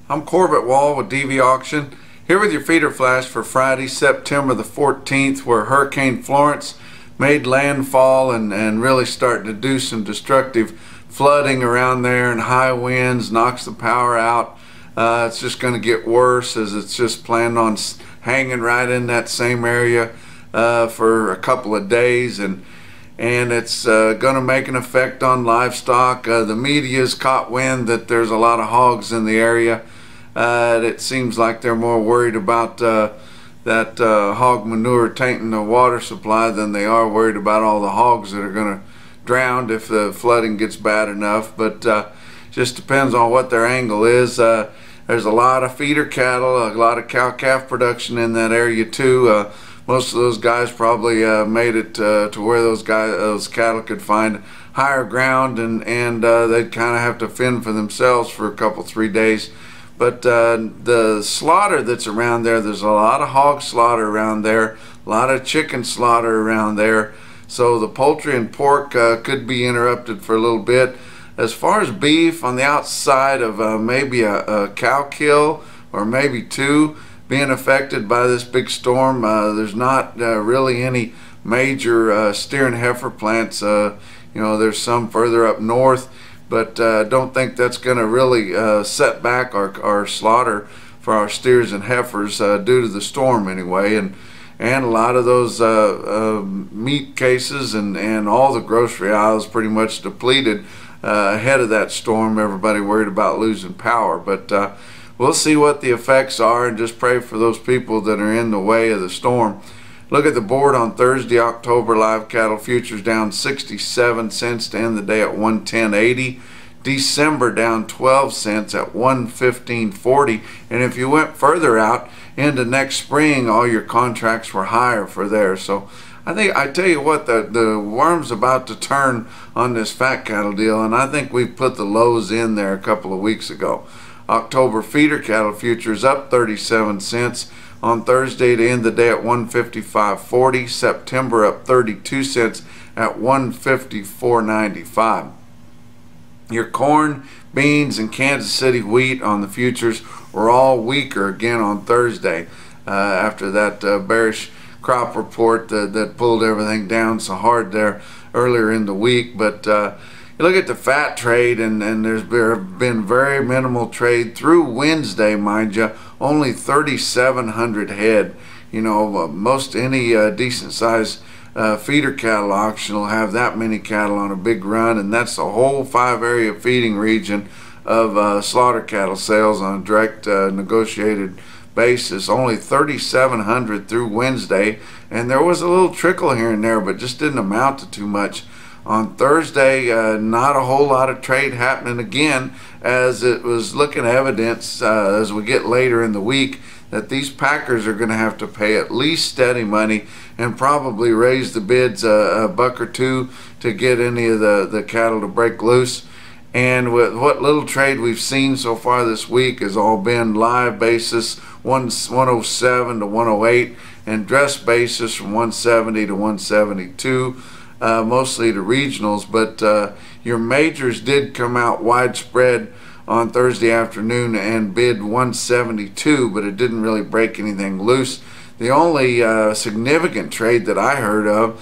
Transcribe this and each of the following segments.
I'm Corbett Wall with DV Auction, here with your feeder flash for Friday, September the 14th, where Hurricane Florence made landfall and really starting to do some destructive flooding around there, and high winds knocks the power out. It's just going to get worse, as it's just planning on hanging right in that same area for a couple of days, and it's going to make an effect on livestock. The media's caught wind that there's a lot of hogs in the area. It seems like they're more worried about that hog manure tainting the water supply than they are worried about all the hogs that are going to drown if the flooding gets bad enough. But just depends on what their angle is. There's a lot of feeder cattle, a lot of cow-calf production in that area too. Most of those guys probably made it to where those cattle could find higher ground, and they'd kind of have to fend for themselves for a couple, 3 days. But the slaughter that's around there, there's a lot of hog slaughter around there, a lot of chicken slaughter around there. So the poultry and pork could be interrupted for a little bit. As far as beef, on the outside of maybe a cow kill or maybe two being affected by this big storm, there's not really any major steer and heifer plants. You know, there's some further up north, but don't think that's going to really set back our slaughter for our steers and heifers due to the storm anyway. And a lot of those meat cases and all the grocery aisles pretty much depleted ahead of that storm. Everybody worried about losing power, but we'll see what the effects are, and just pray for those people that are in the way of the storm. Look at the board on Thursday. October live cattle futures down 67 cents to end the day at 110.80. December down 12 cents at 115.40. And if you went further out into next spring, all your contracts were higher for there. So I tell you what, the worm's about to turn on this fat cattle deal, and I think we put the lows in there a couple of weeks ago. October feeder cattle futures up 37 cents on Thursday to end the day at 155.40. September up 32 cents at 154.95. Your corn, beans, and Kansas City wheat on the futures were all weaker again on Thursday after that bearish crop report that pulled everything down so hard there earlier in the week. But you look at the fat trade, and there's been very minimal trade through Wednesday, mind you. Only 3,700 head. You know, most any decent sized feeder cattle auction will have that many cattle on a big run, and that's the whole 5-area feeding region of slaughter cattle sales on a direct negotiated basis. Only 3,700 through Wednesday, and there was a little trickle here and there, but just didn't amount to too much. On Thursday, not a whole lot of trade happening again, as it was looking evidence as we get later in the week that these packers are going to have to pay at least steady money and probably raise the bids a buck or two to get any of the cattle to break loose. And with what little trade we've seen so far this week has all been live basis 107 to 108, and dress basis from 170 to 172. Mostly the regionals, but your majors did come out widespread on Thursday afternoon and bid 172, but it didn't really break anything loose. The only significant trade that I heard of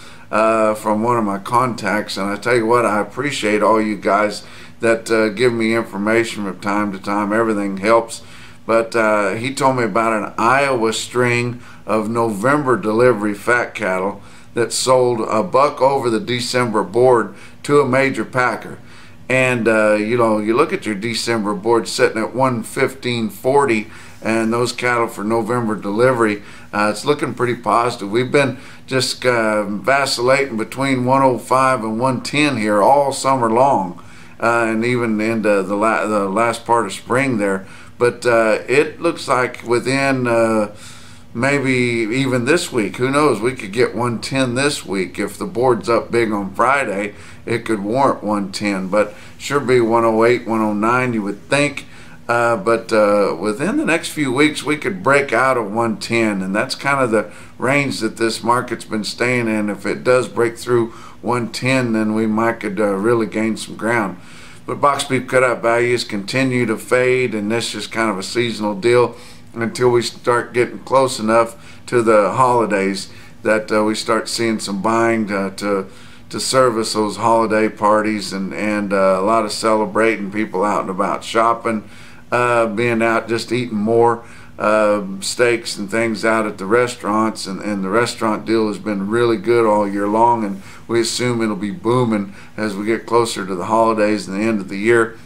from one of my contacts, and I tell you what, I appreciate all you guys that give me information from time to time. Everything helps. But he told me about an Iowa string of November delivery fat cattle that sold a buck over the December board to a major packer. And you know, you look at your December board sitting at 115.40, and those cattle for November delivery, it's looking pretty positive. We've been just vacillating between 105 and 110 here all summer long, and even into the last part of spring there. But it looks like within maybe even this week, who knows, we could get 110 this week. If the board's up big on Friday, it could warrant 110, but sure be 108, 109 you would think. But within the next few weeks we could break out of 110, and that's kind of the range that this market's been staying in. If it does break through 110, then we might could really gain some ground. But box beef cutout values continue to fade, and this is kind of a seasonal deal until we start getting close enough to the holidays that we start seeing some buying to service those holiday parties, and a lot of celebrating, people out and about shopping, being out just eating more steaks and things out at the restaurants, and the restaurant deal has been really good all year long, and we assume it'll be booming as we get closer to the holidays and the end of the year.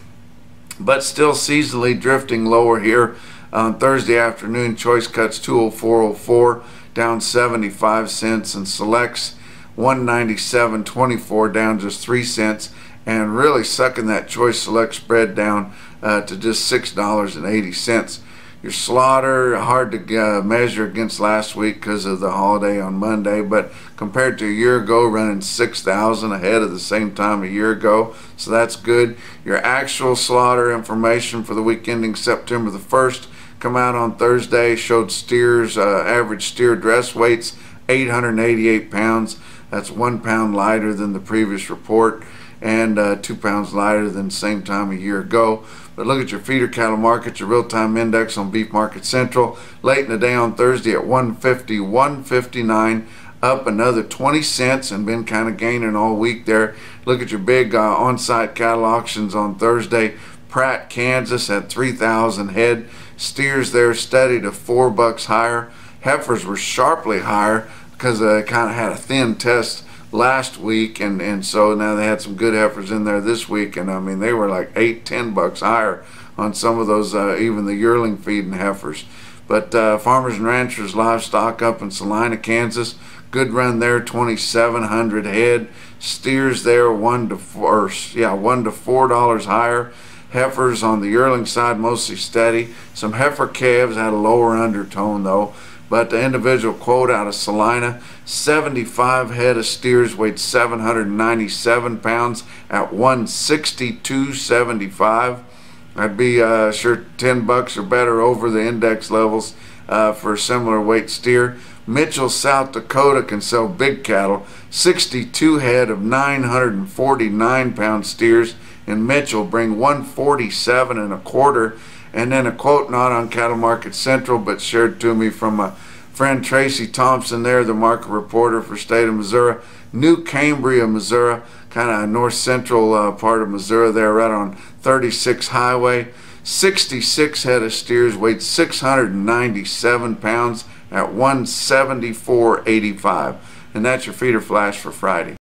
But still seasonally drifting lower here. On Thursday afternoon, choice cuts 204.04 down 75 cents, and selects 197.24 down just 3 cents, and really sucking that choice select spread down to just $6.80. Your slaughter, hard to measure against last week because of the holiday on Monday, but compared to a year ago, running 6,000 ahead of the same time a year ago, so that's good. Your actual slaughter information for the week ending September the 1st come out on Thursday, showed steers, average steer dress weights 888 pounds. That's 1 pound lighter than the previous report, and 2 pounds lighter than the same time a year ago. But look at your feeder cattle market, your real-time index on Beef Market Central, late in the day on Thursday at 150, 159, up another 20 cents, and been kind of gaining all week there. Look at your big on-site cattle auctions on Thursday. Pratt, Kansas at 3,000 head. Steers there steady to $4 higher. Heifers were sharply higher because they kind of had a thin test last week, and so now they had some good heifers in there this week, and I mean they were like $8-10 higher on some of those, even the yearling feeding heifers. But Farmers and Ranchers livestock up in Salina, Kansas, good run there, 2,700 head. Steers there $1 to $4 higher. Heifers on the yearling side mostly steady. Some heifer calves had a lower undertone though. But the individual quote out of Salina, 75 head of steers weighed 797 pounds at 162.75. I'd be sure $10 or better over the index levels for a similar weight steer. Mitchell, South Dakota can sell big cattle, 62 head of 949 pound steers in Mitchell bring 147.25. And then a quote not on Cattle Market Central, but shared to me from my friend Tracy Thompson there, the market reporter for state of Missouri. New Cambria, Missouri, kind of north central part of Missouri there, right on 36 Highway. 66 head of steers weighed 697 pounds at 174.85. And that's your feeder flash for Friday.